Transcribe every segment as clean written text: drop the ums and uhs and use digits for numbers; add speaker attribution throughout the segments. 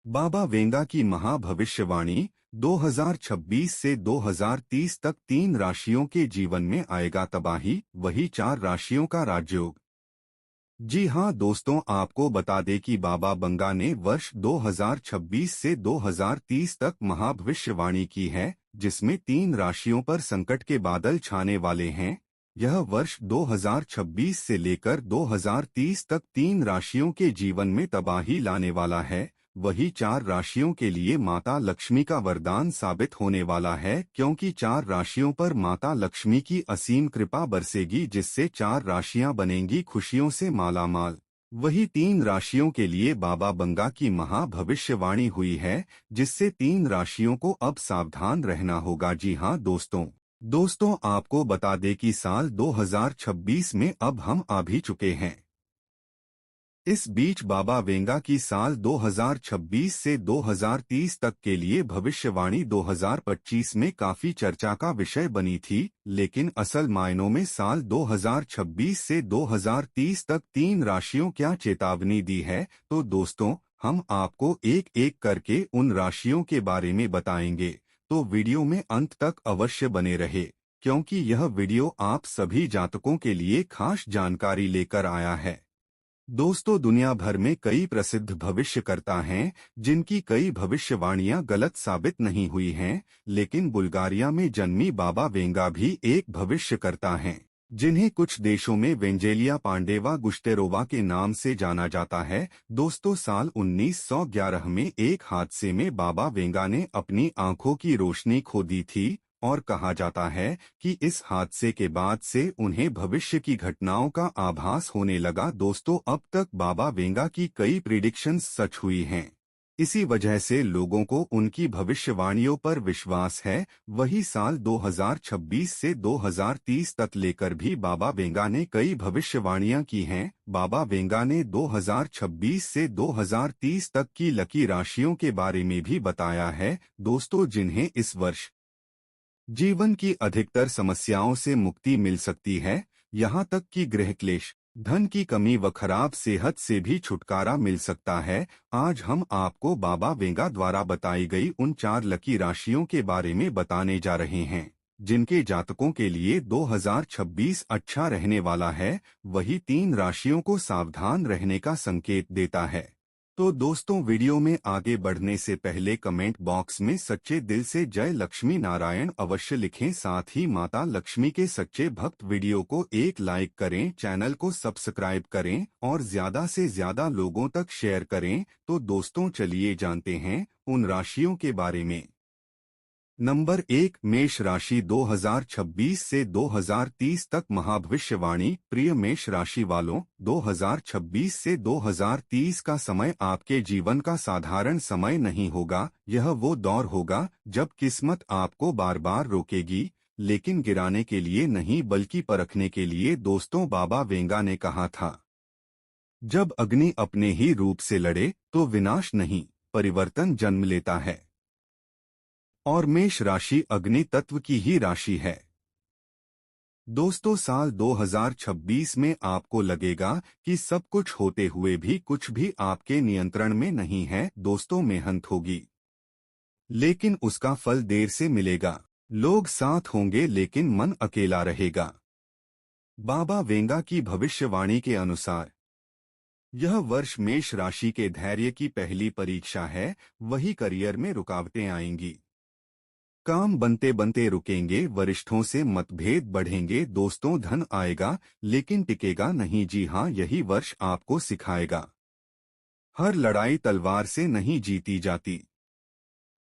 Speaker 1: बाबा Venga की महाभविष्यवाणी 2026 से 2030 तक 3 राशियों के जीवन में आएगा तबाही, वही 4 राशियों का राजयोग। जी हाँ दोस्तों, आपको बता दें कि बाबा बंगा ने वर्ष 2026 से 2030 तक महाभविष्यवाणी की है, जिसमें 3 राशियों पर संकट के बादल छाने वाले हैं। यह वर्ष 2026 से लेकर 2030 तक 3 राशियों के जीवन में तबाही लाने वाला है। वही 4 राशियों के लिए माता लक्ष्मी का वरदान साबित होने वाला है, क्योंकि 4 राशियों पर माता लक्ष्मी की असीम कृपा बरसेगी, जिससे 4 राशियां बनेंगी खुशियों से मालामाल। वही 3 राशियों के लिए बाबा बंगा की महाभविष्यवाणी हुई है, जिससे 3 राशियों को अब सावधान रहना होगा। जी हाँ दोस्तों आपको बता दें कि साल 2026 में अब हम आ भी चुके हैं। इस बीच बाबा वेंगा की साल 2026 से 2030 तक के लिए भविष्यवाणी 2025 में काफी चर्चा का विषय बनी थी, लेकिन असल मायनों में साल 2026 से 2030 तक 3 राशियों क्या चेतावनी दी है। तो दोस्तों, हम आपको एक एक करके उन राशियों के बारे में बताएंगे, तो वीडियो में अंत तक अवश्य बने रहे, क्योंकि यह वीडियो आप सभी जातकों के लिए खास जानकारी लेकर आया है। दोस्तों, दुनिया भर में कई प्रसिद्ध भविष्यकर्ता हैं, जिनकी कई भविष्यवाणियां गलत साबित नहीं हुई हैं, लेकिन बुल्गारिया में जन्मी बाबा वेंगा भी एक भविष्यकर्ता हैं, जिन्हें कुछ देशों में वेंजेलिया पांडेवा गुश्तेरोवा के नाम से जाना जाता है। दोस्तों, साल 1911 में एक हादसे में बाबा वेंगा ने अपनी आंखों की रोशनी खो दी थी, और कहा जाता है कि इस हादसे के बाद से उन्हें भविष्य की घटनाओं का आभास होने लगा। दोस्तों, अब तक बाबा वेंगा की कई प्रिडिक्शंस सच हुई हैं। इसी वजह से लोगों को उनकी भविष्यवाणियों पर विश्वास है। वही साल 2026 से 2030 तक लेकर भी बाबा वेंगा ने कई भविष्यवाणियां की हैं। बाबा वेंगा ने 2026 से 2030 तक की लकी राशियों के बारे में भी बताया है, दोस्तों, जिन्हें इस वर्ष जीवन की अधिकतर समस्याओं से मुक्ति मिल सकती है। यहाँ तक कि गृह क्लेश, धन की कमी व खराब सेहत से भी छुटकारा मिल सकता है। आज हम आपको बाबा वेंगा द्वारा बताई गई उन 4 लकी राशियों के बारे में बताने जा रहे हैं, जिनके जातकों के लिए 2026 अच्छा रहने वाला है। वही 3 राशियों को सावधान रहने का संकेत देता है। तो दोस्तों, वीडियो में आगे बढ़ने से पहले कमेंट बॉक्स में सच्चे दिल से जय लक्ष्मी नारायण अवश्य लिखें। साथ ही माता लक्ष्मी के सच्चे भक्त वीडियो को एक लाइक करें, चैनल को सब्सक्राइब करें और ज्यादा से ज्यादा लोगों तक शेयर करें। तो दोस्तों, चलिए जानते हैं उन राशियों के बारे में। नंबर 1, मेष राशि। 2026 से 2030 तक महाभविष्यवाणी। प्रिय मेष राशि वालों, 2026 से 2030 का समय आपके जीवन का साधारण समय नहीं होगा। यह वो दौर होगा जब किस्मत आपको बार बार रोकेगी, लेकिन गिराने के लिए नहीं बल्कि परखने के लिए। दोस्तों, बाबा वेंगा ने कहा था, जब अग्नि अपने ही रूप से लड़े तो विनाश नहीं, परिवर्तन जन्म लेता है। और मेष राशि अग्नि तत्व की ही राशि है। दोस्तों, साल 2026 में आपको लगेगा कि सब कुछ होते हुए भी कुछ भी आपके नियंत्रण में नहीं है। दोस्तों, मेहनत होगी, लेकिन उसका फल देर से मिलेगा। लोग साथ होंगे लेकिन मन अकेला रहेगा। बाबा वेंगा की भविष्यवाणी के अनुसार यह वर्ष मेष राशि के धैर्य की पहली परीक्षा है। वही करियर में रुकावटें आएंगी, काम बनते बनते रुकेंगे, वरिष्ठों से मतभेद बढ़ेंगे। दोस्तों, धन आएगा लेकिन टिकेगा नहीं। जी हाँ, यही वर्ष आपको सिखाएगा, हर लड़ाई तलवार से नहीं जीती जाती।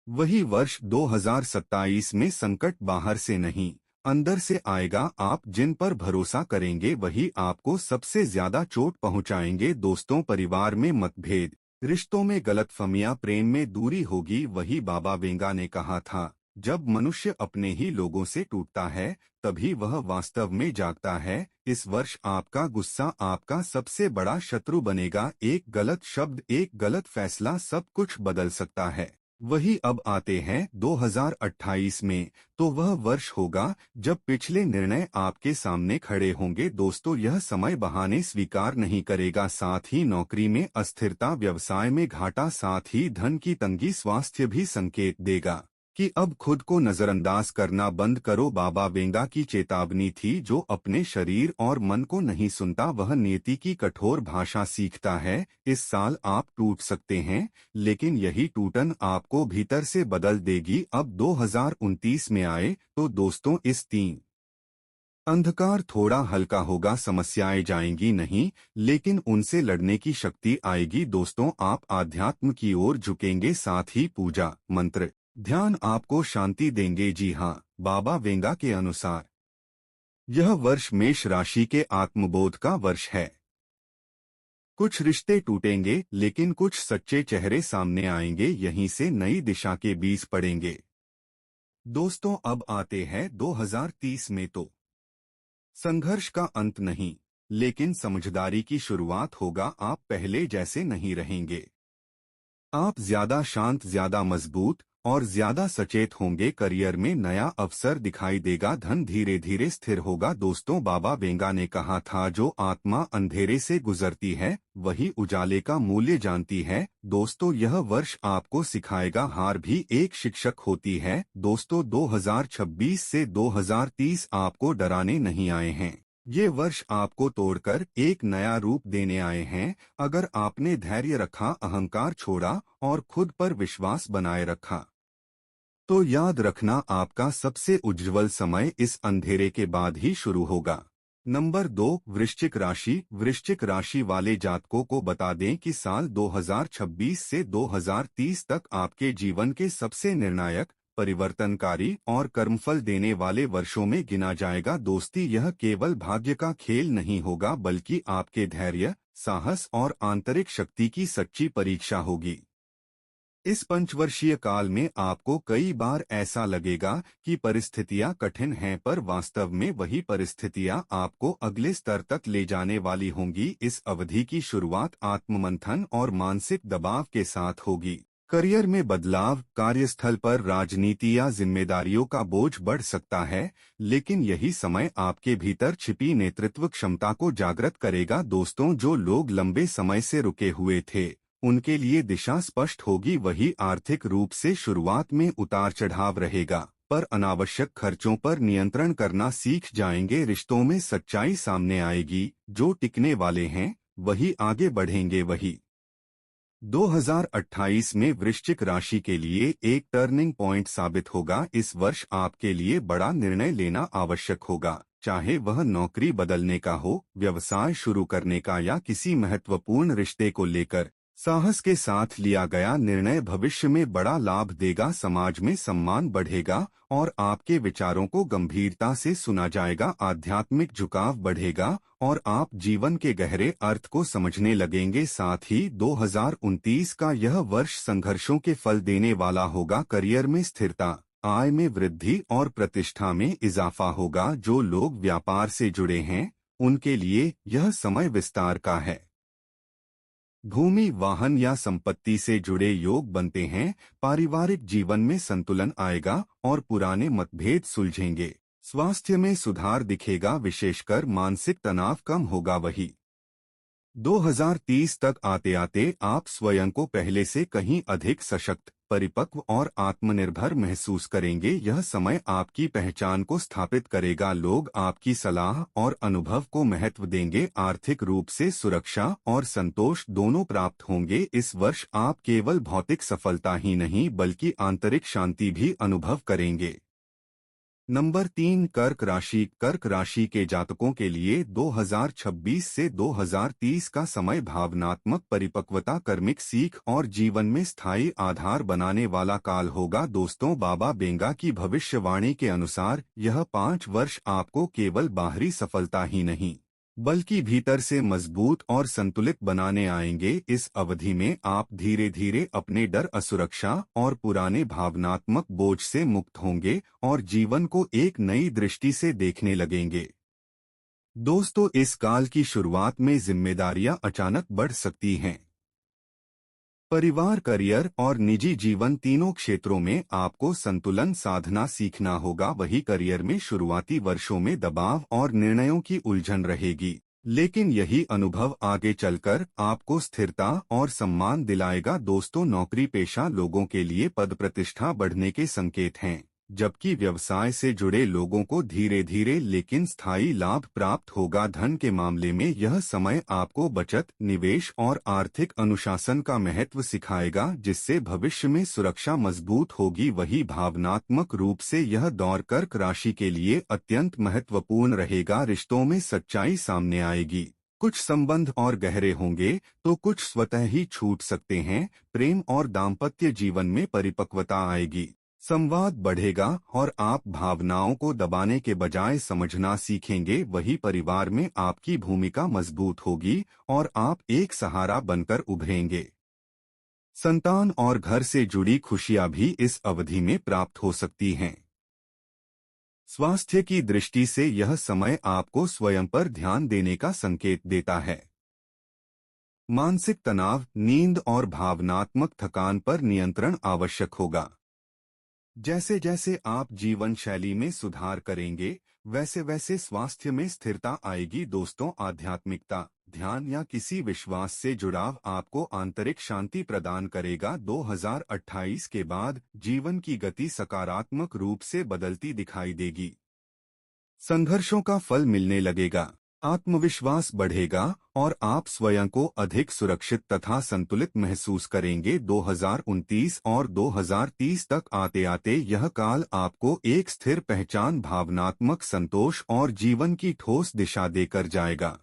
Speaker 1: वही वर्ष 2027 में संकट बाहर से नहीं, अंदर से आएगा। आप जिन पर भरोसा करेंगे वही आपको सबसे ज्यादा चोट पहुंचाएंगे। दोस्तों, परिवार में मतभेद, रिश्तों में गलतफहमियां, प्रेम में दूरी होगी। वही बाबा वेंगा ने कहा था, जब मनुष्य अपने ही लोगों से टूटता है तभी वह वास्तव में जागता है। इस वर्ष आपका गुस्सा आपका सबसे बड़ा शत्रु बनेगा। एक गलत शब्द, एक गलत फैसला सब कुछ बदल सकता है। वही अब आते हैं 2028 में, तो वह वर्ष होगा जब पिछले निर्णय आपके सामने खड़े होंगे। दोस्तों, यह समय बहाने स्वीकार नहीं करेगा, साथ ही नौकरी में अस्थिरता, व्यवसाय में घाटा, साथ ही धन की तंगी, स्वास्थ्य भी संकेत देगा कि अब खुद को नजरअंदाज करना बंद करो। बाबा वेंगा की चेतावनी थी, जो अपने शरीर और मन को नहीं सुनता वह नियति की कठोर भाषा सीखता है। इस साल आप टूट सकते हैं, लेकिन यही टूटन आपको भीतर से बदल देगी। अब 2029 में आए तो दोस्तों, इस तीन अंधकार थोड़ा हल्का होगा, समस्याएं जाएंगी नहीं, लेकिन उनसे लड़ने की शक्ति आएगी। दोस्तों, आप आध्यात्म की ओर झुकेंगे, साथ ही पूजा, मंत्र, ध्यान आपको शांति देंगे। जी हाँ, बाबा वेंगा के अनुसार यह वर्ष मेष राशि के आत्मबोध का वर्ष है। कुछ रिश्ते टूटेंगे, लेकिन कुछ सच्चे चेहरे सामने आएंगे, यहीं से नई दिशा के बीज पड़ेंगे। दोस्तों, अब आते हैं 2030 में, तो संघर्ष का अंत नहीं, लेकिन समझदारी की शुरुआत होगा। आप पहले जैसे नहीं रहेंगे। आप ज्यादा शांत, ज्यादा मजबूत और ज्यादा सचेत होंगे। करियर में नया अवसर दिखाई देगा, धन धीरे धीरे स्थिर होगा। दोस्तों, बाबा वेंगा ने कहा था, जो आत्मा अंधेरे से गुजरती है वही उजाले का मूल्य जानती है। दोस्तों, यह वर्ष आपको सिखाएगा, हार भी एक शिक्षक होती है। दोस्तों, 2026 से 2030 आपको डराने नहीं आए हैं, ये वर्ष आपको तोड़कर एक नया रूप देने आए हैं। अगर आपने धैर्य रखा, अहंकार छोड़ा और खुद पर विश्वास बनाए रखा, तो याद रखना, आपका सबसे उज्जवल समय इस अंधेरे के बाद ही शुरू होगा। नंबर 2, वृश्चिक राशि। वृश्चिक राशि वाले जातकों को बता दें कि साल 2026 से 2030 तक आपके जीवन के सबसे निर्णायक, परिवर्तनकारी और कर्मफल देने वाले वर्षों में गिना जाएगा। दोस्ती, यह केवल भाग्य का खेल नहीं होगा, बल्कि आपके धैर्य, साहस और आंतरिक शक्ति की सच्ची परीक्षा होगी। इस पंचवर्षीय काल में आपको कई बार ऐसा लगेगा कि परिस्थितियां कठिन हैं, पर वास्तव में वही परिस्थितियां आपको अगले स्तर तक ले जाने वाली होंगी। इस अवधि की शुरुआत आत्ममंथन और मानसिक दबाव के साथ होगी। करियर में बदलाव, कार्यस्थल पर राजनीति या जिम्मेदारियों का बोझ बढ़ सकता है, लेकिन यही समय आपके भीतर छिपी नेतृत्व क्षमता को जागृत करेगा। दोस्तों, जो लोग लंबे समय से रुके हुए थे, उनके लिए दिशा स्पष्ट होगी। वही आर्थिक रूप से शुरुआत में उतार चढ़ाव रहेगा, पर अनावश्यक खर्चों पर नियंत्रण करना सीख जाएंगे। रिश्तों में सच्चाई सामने आएगी, जो टिकने वाले हैं वही आगे बढ़ेंगे। वही 2028 में वृश्चिक राशि के लिए एक टर्निंग पॉइंट साबित होगा। इस वर्ष आपके लिए बड़ा निर्णय लेना आवश्यक होगा, चाहे वह नौकरी बदलने का हो, व्यवसाय शुरू करने का या किसी महत्वपूर्ण रिश्ते को लेकर। साहस के साथ लिया गया निर्णय भविष्य में बड़ा लाभ देगा, समाज में सम्मान बढ़ेगा और आपके विचारों को गंभीरता से सुना जाएगा। आध्यात्मिक झुकाव बढ़ेगा और आप जीवन के गहरे अर्थ को समझने लगेंगे। साथ ही 2029 का यह वर्ष संघर्षों के फल देने वाला होगा। करियर में स्थिरता, आय में वृद्धि और प्रतिष्ठा में इजाफा होगा। जो लोग व्यापार से जुड़े हैं, उनके लिए यह समय विस्तार का है। भूमि, वाहन या संपत्ति से जुड़े योग बनते हैं। पारिवारिक जीवन में संतुलन आएगा और पुराने मतभेद सुलझेंगे। स्वास्थ्य में सुधार दिखेगा, विशेषकर मानसिक तनाव कम होगा। वही 2030 तक आते आते आप स्वयं को पहले से कहीं अधिक सशक्त, परिपक्व और आत्मनिर्भर महसूस करेंगे। यह समय आपकी पहचान को स्थापित करेगा। लोग आपकी सलाह और अनुभव को महत्व देंगे। आर्थिक रूप से सुरक्षा और संतोष दोनों प्राप्त होंगे। इस वर्ष आप केवल भौतिक सफलता ही नहीं, बल्कि आंतरिक शांति भी अनुभव करेंगे। नंबर 3, कर्क राशि। कर्क राशि के जातकों के लिए 2026 से 2030 का समय भावनात्मक परिपक्वता, कर्मिक सीख और जीवन में स्थायी आधार बनाने वाला काल होगा। दोस्तों, बाबा वेंगा की भविष्यवाणी के अनुसार यह 5 वर्ष आपको केवल बाहरी सफलता ही नहीं, बल्कि भीतर से मजबूत और संतुलित बनाने आएंगे। इस अवधि में आप धीरे धीरे अपने डर, असुरक्षा और पुराने भावनात्मक बोझ से मुक्त होंगे और जीवन को एक नई दृष्टि से देखने लगेंगे। दोस्तों, इस काल की शुरुआत में जिम्मेदारियां अचानक बढ़ सकती हैं, परिवार, करियर और निजी जीवन तीनों क्षेत्रों में आपको संतुलन साधना सीखना होगा। वही करियर में शुरुआती वर्षों में दबाव और निर्णयों की उलझन रहेगी, लेकिन यही अनुभव आगे चलकर आपको स्थिरता और सम्मान दिलाएगा। दोस्तों, नौकरी पेशा लोगों के लिए पद प्रतिष्ठा बढ़ने के संकेत हैं, जबकि व्यवसाय से जुड़े लोगों को धीरे धीरे लेकिन स्थायी लाभ प्राप्त होगा। धन के मामले में यह समय आपको बचत, निवेश और आर्थिक अनुशासन का महत्व सिखाएगा, जिससे भविष्य में सुरक्षा मजबूत होगी। वही भावनात्मक रूप से यह दौर कर्क राशि के लिए अत्यंत महत्वपूर्ण रहेगा। रिश्तों में सच्चाई सामने आएगी, कुछ संबंध और गहरे होंगे तो कुछ स्वतः ही छूट सकते हैं। प्रेम और दाम्पत्य जीवन में परिपक्वता आएगी, संवाद बढ़ेगा और आप भावनाओं को दबाने के बजाय समझना सीखेंगे। वही परिवार में आपकी भूमिका मजबूत होगी और आप एक सहारा बनकर उभरेंगे। संतान और घर से जुड़ी खुशियां भी इस अवधि में प्राप्त हो सकती हैं। स्वास्थ्य की दृष्टि से यह समय आपको स्वयं पर ध्यान देने का संकेत देता है। मानसिक तनाव, नींद और भावनात्मक थकान पर नियंत्रण आवश्यक होगा। जैसे जैसे आप जीवन शैली में सुधार करेंगे, वैसे वैसे स्वास्थ्य में स्थिरता आएगी। दोस्तों, आध्यात्मिकता, ध्यान या किसी विश्वास से जुड़ाव आपको आंतरिक शांति प्रदान करेगा। 2028 के बाद जीवन की गति सकारात्मक रूप से बदलती दिखाई देगी। संघर्षों का फल मिलने लगेगा, आत्मविश्वास बढ़ेगा और आप स्वयं को अधिक सुरक्षित तथा संतुलित महसूस करेंगे। 2029 और 2030 तक आते आते यह काल आपको एक स्थिर पहचान, भावनात्मक संतोष और जीवन की ठोस दिशा देकर जाएगा।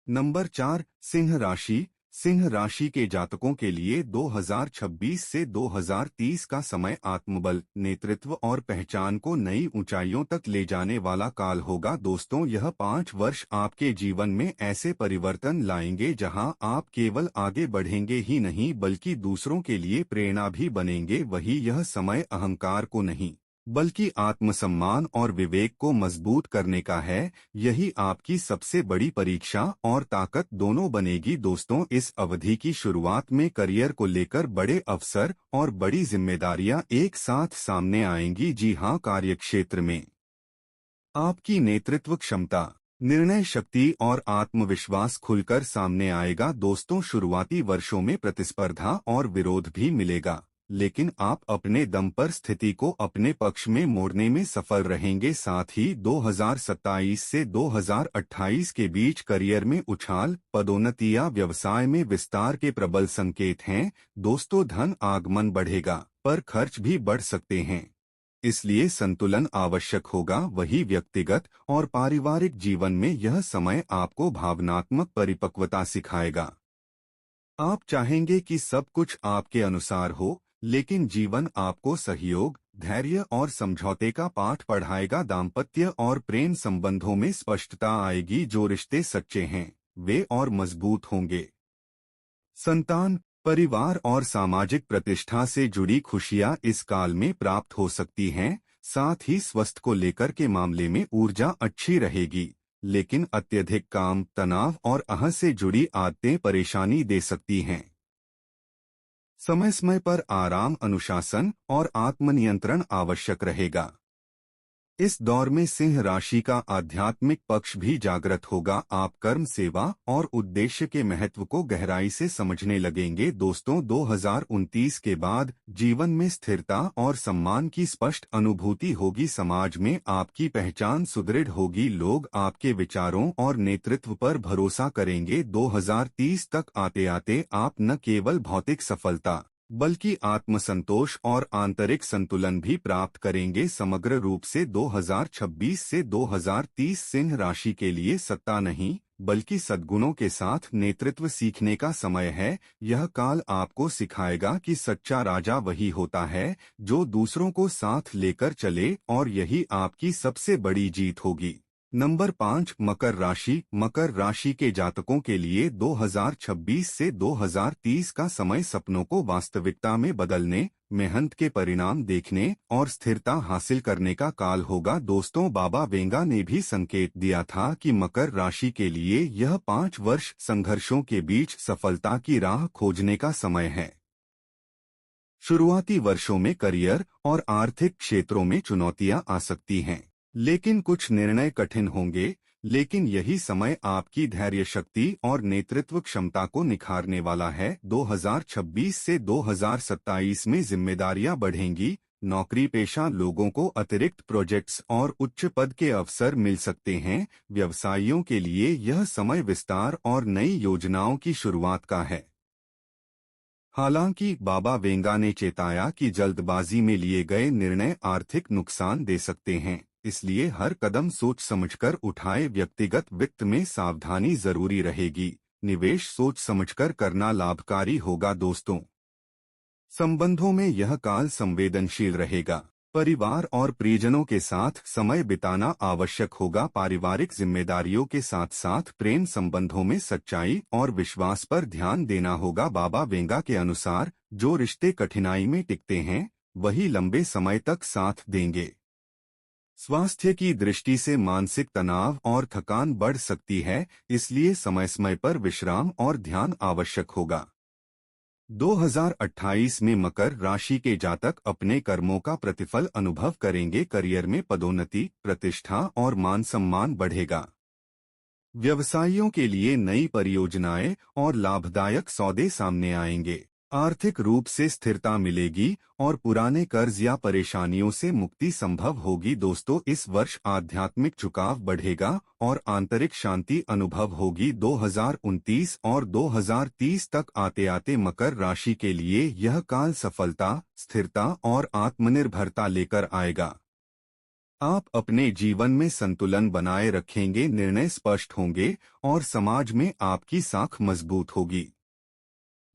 Speaker 1: नंबर 4, सिंह राशि। सिंह राशि के जातकों के लिए 2026 से 2030 का समय आत्मबल, नेतृत्व और पहचान को नई ऊंचाइयों तक ले जाने वाला काल होगा। दोस्तों, यह 5 वर्ष आपके जीवन में ऐसे परिवर्तन लाएंगे जहां आप केवल आगे बढ़ेंगे ही नहीं बल्कि दूसरों के लिए प्रेरणा भी बनेंगे। वही यह समय अहंकार को नहीं बल्कि आत्मसम्मान और विवेक को मजबूत करने का है। यही आपकी सबसे बड़ी परीक्षा और ताकत दोनों बनेगी। दोस्तों, इस अवधि की शुरुआत में करियर को लेकर बड़े अवसर और बड़ी जिम्मेदारियां एक साथ सामने आएंगी। जी हां, कार्यक्षेत्र में आपकी नेतृत्व क्षमता, निर्णय शक्ति और आत्मविश्वास खुलकर सामने आएगा। दोस्तों, शुरुआती वर्षों में प्रतिस्पर्धा और विरोध भी मिलेगा, लेकिन आप अपने दम पर स्थिति को अपने पक्ष में मोड़ने में सफल रहेंगे। साथ ही 2027 से 2028 के बीच करियर में उछाल, पदोन्नति या व्यवसाय में विस्तार के प्रबल संकेत हैं। दोस्तों, धन आगमन बढ़ेगा पर खर्च भी बढ़ सकते हैं, इसलिए संतुलन आवश्यक होगा। वही व्यक्तिगत और पारिवारिक जीवन में यह समय आपको भावनात्मक परिपक्वता सिखाएगा। आप चाहेंगे कि सब कुछ आपके अनुसार हो, लेकिन जीवन आपको सहयोग, धैर्य और समझौते का पाठ पढ़ाएगा। दाम्पत्य और प्रेम संबंधों में स्पष्टता आएगी। जो रिश्ते सच्चे हैं वे और मजबूत होंगे। संतान, परिवार और सामाजिक प्रतिष्ठा से जुड़ी खुशियां इस काल में प्राप्त हो सकती हैं। साथ ही स्वास्थ्य को लेकर के मामले में ऊर्जा अच्छी रहेगी, लेकिन अत्यधिक काम, तनाव और अहं से जुड़ी आदतें परेशानी दे सकती हैं। समय समय पर आराम, अनुशासन और आत्मनियंत्रण आवश्यक रहेगा। इस दौर में सिंह राशि का आध्यात्मिक पक्ष भी जागृत होगा। आप कर्म, सेवा और उद्देश्य के महत्व को गहराई से समझने लगेंगे। दोस्तों, 2029 के बाद जीवन में स्थिरता और सम्मान की स्पष्ट अनुभूति होगी। समाज में आपकी पहचान सुदृढ़ होगी। लोग आपके विचारों और नेतृत्व पर भरोसा करेंगे। 2030 तक आते आते आप न केवल भौतिक सफलता बल्कि आत्मसंतोष और आंतरिक संतुलन भी प्राप्त करेंगे। समग्र रूप से 2026 से 2030 सिंह राशि के लिए सत्ता नहीं बल्कि सद्गुणों के साथ नेतृत्व सीखने का समय है। यह काल आपको सिखाएगा कि सच्चा राजा वही होता है जो दूसरों को साथ लेकर चले, और यही आपकी सबसे बड़ी जीत होगी। नंबर 5 मकर राशि। मकर राशि के जातकों के लिए 2026 से 2030 का समय सपनों को वास्तविकता में बदलने, मेहनत के परिणाम देखने और स्थिरता हासिल करने का काल होगा। दोस्तों, बाबा वेंगा ने भी संकेत दिया था कि मकर राशि के लिए यह 5 वर्ष संघर्षों के बीच सफलता की राह खोजने का समय है। शुरुआती वर्षों में करियर और आर्थिक क्षेत्रों में चुनौतियां आ सकती हैं, लेकिन कुछ निर्णय कठिन होंगे। लेकिन यही समय आपकी धैर्य शक्ति और नेतृत्व क्षमता को निखारने वाला है। 2026 से 2027 में जिम्मेदारियां बढ़ेंगी। नौकरी पेशा लोगों को अतिरिक्त प्रोजेक्ट्स और उच्च पद के अवसर मिल सकते हैं। व्यवसायियों के लिए यह समय विस्तार और नई योजनाओं की शुरुआत का है। हालांकि बाबा वेंगा ने चेताया कि जल्दबाजी में लिए गए निर्णय आर्थिक नुकसान दे सकते हैं, इसलिए हर कदम सोच समझकर उठाए। व्यक्तिगत वित्त में सावधानी जरूरी रहेगी। निवेश सोच समझकर करना लाभकारी होगा। दोस्तों, संबंधों में यह काल संवेदनशील रहेगा। परिवार और परिजनों के साथ समय बिताना आवश्यक होगा। पारिवारिक जिम्मेदारियों के साथ साथ प्रेम संबंधों में सच्चाई और विश्वास पर ध्यान देना होगा। बाबा वेंगा के अनुसार जो रिश्ते कठिनाई में टिकते हैं वही लंबे समय तक साथ देंगे। स्वास्थ्य की दृष्टि से मानसिक तनाव और थकान बढ़ सकती है, इसलिए समय समय पर विश्राम और ध्यान आवश्यक होगा। 2028 में मकर राशि के जातक अपने कर्मों का प्रतिफल अनुभव करेंगे। करियर में पदोन्नति, प्रतिष्ठा और मान सम्मान बढ़ेगा। व्यवसायियों के लिए नई परियोजनाएं और लाभदायक सौदे सामने आएंगे। आर्थिक रूप से स्थिरता मिलेगी और पुराने कर्ज या परेशानियों से मुक्ति संभव होगी। दोस्तों, इस वर्ष आध्यात्मिक झुकाव बढ़ेगा और आंतरिक शांति अनुभव होगी। 2029 और 2030 तक आते आते मकर राशि के लिए यह काल सफलता, स्थिरता और आत्मनिर्भरता लेकर आएगा। आप अपने जीवन में संतुलन बनाए रखेंगे, निर्णय स्पष्ट होंगे और समाज में आपकी साख मजबूत होगी।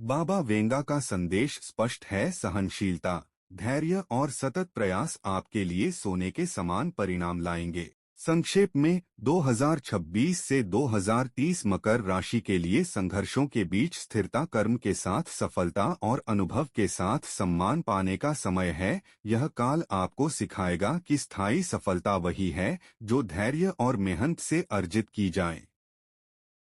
Speaker 1: बाबा वेंगा का संदेश स्पष्ट है। सहनशीलता, धैर्य और सतत प्रयास आपके लिए सोने के समान परिणाम लाएंगे। संक्षेप में, 2026 से 2030 मकर राशि के लिए संघर्षों के बीच स्थिरता, कर्म के साथ सफलता और अनुभव के साथ सम्मान पाने का समय है। यह काल आपको सिखाएगा कि स्थायी सफलता वही है जो धैर्य और मेहनत से अर्जित की जाए।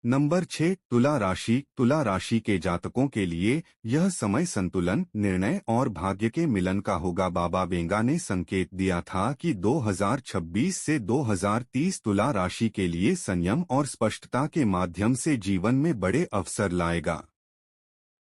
Speaker 1: नंबर 6 तुला राशि। तुला राशि के जातकों के लिए यह समय संतुलन, निर्णय और भाग्य के मिलन का होगा। बाबा वेंगा ने संकेत दिया था कि 2026 से 2030 तुला राशि के लिए संयम और स्पष्टता के माध्यम से जीवन में बड़े अवसर लाएगा।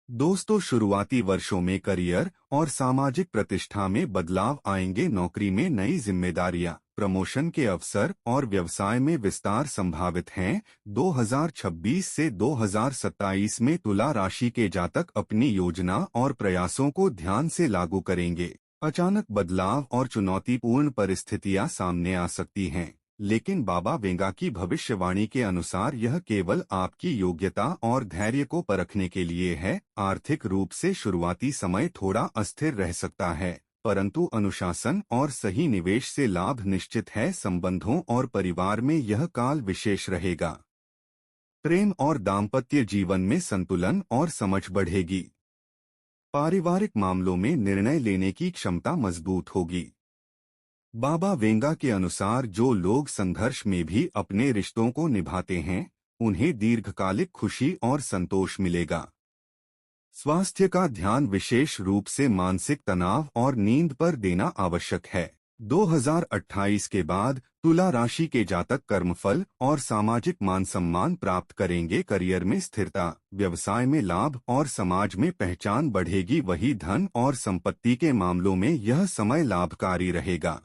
Speaker 1: दोस्तों, शुरुआती वर्षों में करियर और सामाजिक प्रतिष्ठा में बदलाव आएंगे। नौकरी में नई जिम्मेदारियां, प्रमोशन के अवसर और व्यवसाय में विस्तार संभावित हैं। 2026 से 2027 में तुला राशि के जातक अपनी योजना और प्रयासों को ध्यान से लागू करेंगे। अचानक बदलाव और चुनौतीपूर्ण परिस्थितियां सामने आ सकती हैं, लेकिन बाबा वेंगा की भविष्यवाणी के अनुसार यह केवल आपकी योग्यता और धैर्य को परखने के लिए है। आर्थिक रूप से शुरुआती समय थोड़ा अस्थिर रह सकता है, परंतु अनुशासन और सही निवेश से लाभ निश्चित है। संबंधों और परिवार में यह काल विशेष रहेगा। प्रेम और दाम्पत्य जीवन में संतुलन और समझ बढ़ेगी। पारिवारिक मामलों में निर्णय लेने की क्षमता मजबूत होगी। बाबा वेंगा के अनुसार जो लोग संघर्ष में भी अपने रिश्तों को निभाते हैं, उन्हें दीर्घकालिक खुशी और संतोष मिलेगा। स्वास्थ्य का ध्यान विशेष रूप से मानसिक तनाव और नींद पर देना आवश्यक है। 2028 के बाद तुला राशि के जातक कर्मफल और सामाजिक मान सम्मान प्राप्त करेंगे। करियर में स्थिरता, व्यवसाय में लाभ और समाज में पहचान बढ़ेगी। वही धन और संपत्ति के मामलों में यह समय लाभकारी रहेगा।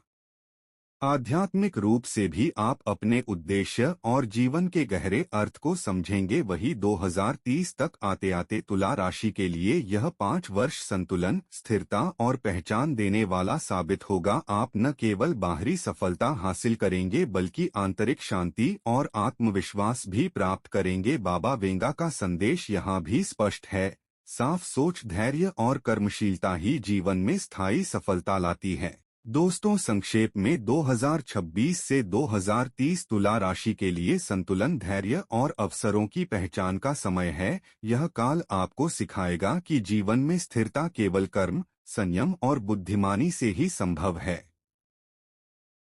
Speaker 1: आध्यात्मिक रूप से भी आप अपने उद्देश्य और जीवन के गहरे अर्थ को समझेंगे। वही 2030 तक आते आते तुला राशि के लिए यह 5 वर्ष संतुलन, स्थिरता और पहचान देने वाला साबित होगा। आप न केवल बाहरी सफलता हासिल करेंगे बल्कि आंतरिक शांति और आत्मविश्वास भी प्राप्त करेंगे। बाबा वेंगा का संदेश यहाँ भी स्पष्ट है। साफ सोच, धैर्य और कर्मशीलता ही जीवन में स्थायी सफलता लाती है। दोस्तों, संक्षेप में 2026 से 2030 तुला राशि के लिए संतुलन, धैर्य और अवसरों की पहचान का समय है। यह काल आपको सिखाएगा कि जीवन में स्थिरता केवल कर्म, संयम और बुद्धिमानी से ही संभव है।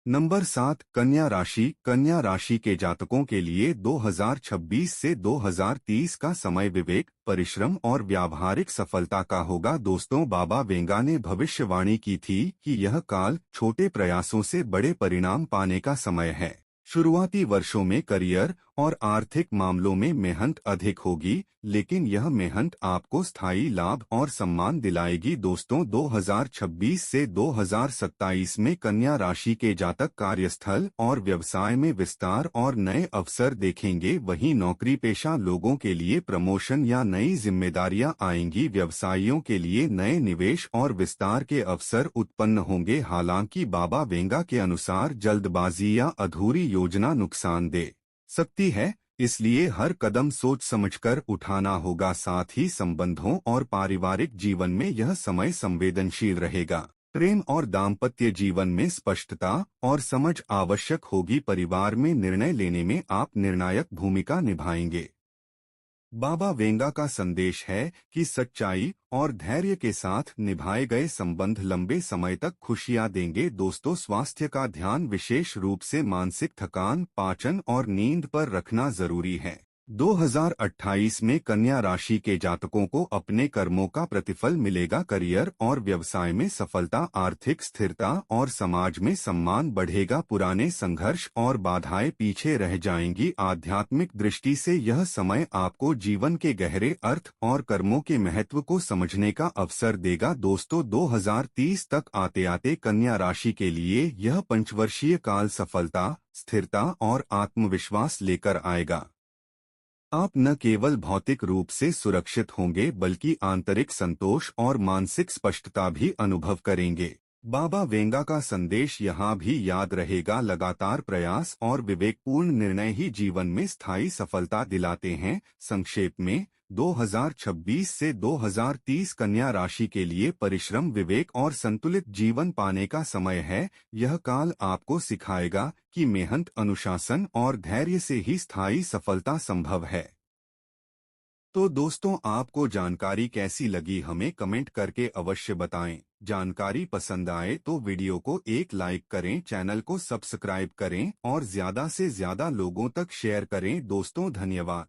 Speaker 1: नंबर 7, कन्या राशि। कन्या राशि के जातकों के लिए 2026 से 2030 का समय विवेक, परिश्रम और व्यावहारिक सफलता का होगा। दोस्तों, बाबा वेंगा ने भविष्यवाणी की थी कि यह काल छोटे प्रयासों से बड़े परिणाम पाने का समय है। शुरुआती वर्षों में करियर और आर्थिक मामलों में मेहनत अधिक होगी, लेकिन यह मेहनत आपको स्थायी लाभ और सम्मान दिलाएगी। दोस्तों, 2026 से 2027 में कन्या राशि के जातक कार्यस्थल और व्यवसाय में विस्तार और नए अवसर देखेंगे। वहीं नौकरी पेशा लोगों के लिए प्रमोशन या नई जिम्मेदारियां आएंगी। व्यवसायियों के लिए नए निवेश और विस्तार के अवसर उत्पन्न होंगे। हालांकि बाबा वेंगा के अनुसार जल्दबाजी या अधूरी योजना नुकसान दे सकती है, इसलिए हर कदम सोच समझकर उठाना होगा। साथ ही संबंधों और पारिवारिक जीवन में यह समय संवेदनशील रहेगा। प्रेम और दाम्पत्य जीवन में स्पष्टता और समझ आवश्यक होगी। परिवार में निर्णय लेने में आप निर्णायक भूमिका निभाएंगे। बाबा वेंगा का संदेश है कि सच्चाई और धैर्य के साथ निभाए गए संबंध लंबे समय तक खुशियां देंगे। दोस्तों, स्वास्थ्य का ध्यान विशेष रूप से मानसिक थकान, पाचन और नींद पर रखना जरूरी है। 2028 में कन्या राशि के जातकों को अपने कर्मों का प्रतिफल मिलेगा। करियर और व्यवसाय में सफलता, आर्थिक स्थिरता और समाज में सम्मान बढ़ेगा। पुराने संघर्ष और बाधाएं पीछे रह जाएंगी। आध्यात्मिक दृष्टि से यह समय आपको जीवन के गहरे अर्थ और कर्मों के महत्व को समझने का अवसर देगा। दोस्तों, 2030 तक आते आते कन्या राशि के लिए यह पंचवर्षीय काल सफलता, स्थिरता और आत्मविश्वास लेकर आएगा। आप न केवल भौतिक रूप से सुरक्षित होंगे, बल्कि आंतरिक संतोष और मानसिक स्पष्टता भी अनुभव करेंगे। बाबा वेंगा का संदेश यहाँ भी याद रहेगा, लगातार प्रयास और विवेकपूर्ण निर्णय ही जीवन में स्थायी सफलता दिलाते हैं। संक्षेप में, 2026 से 2030 कन्या राशि के लिए परिश्रम, विवेक और संतुलित जीवन पाने का समय है। यह काल आपको सिखाएगा कि मेहनत, अनुशासन और धैर्य से ही स्थायी सफलता संभव है। तो दोस्तों, आपको जानकारी कैसी लगी हमें कमेंट करके अवश्य बताएं। जानकारी पसंद आए तो वीडियो को एक लाइक करें, चैनल को सब्सक्राइब करें और ज्यादा से ज्यादा लोगों तक शेयर करें। दोस्तों, धन्यवाद।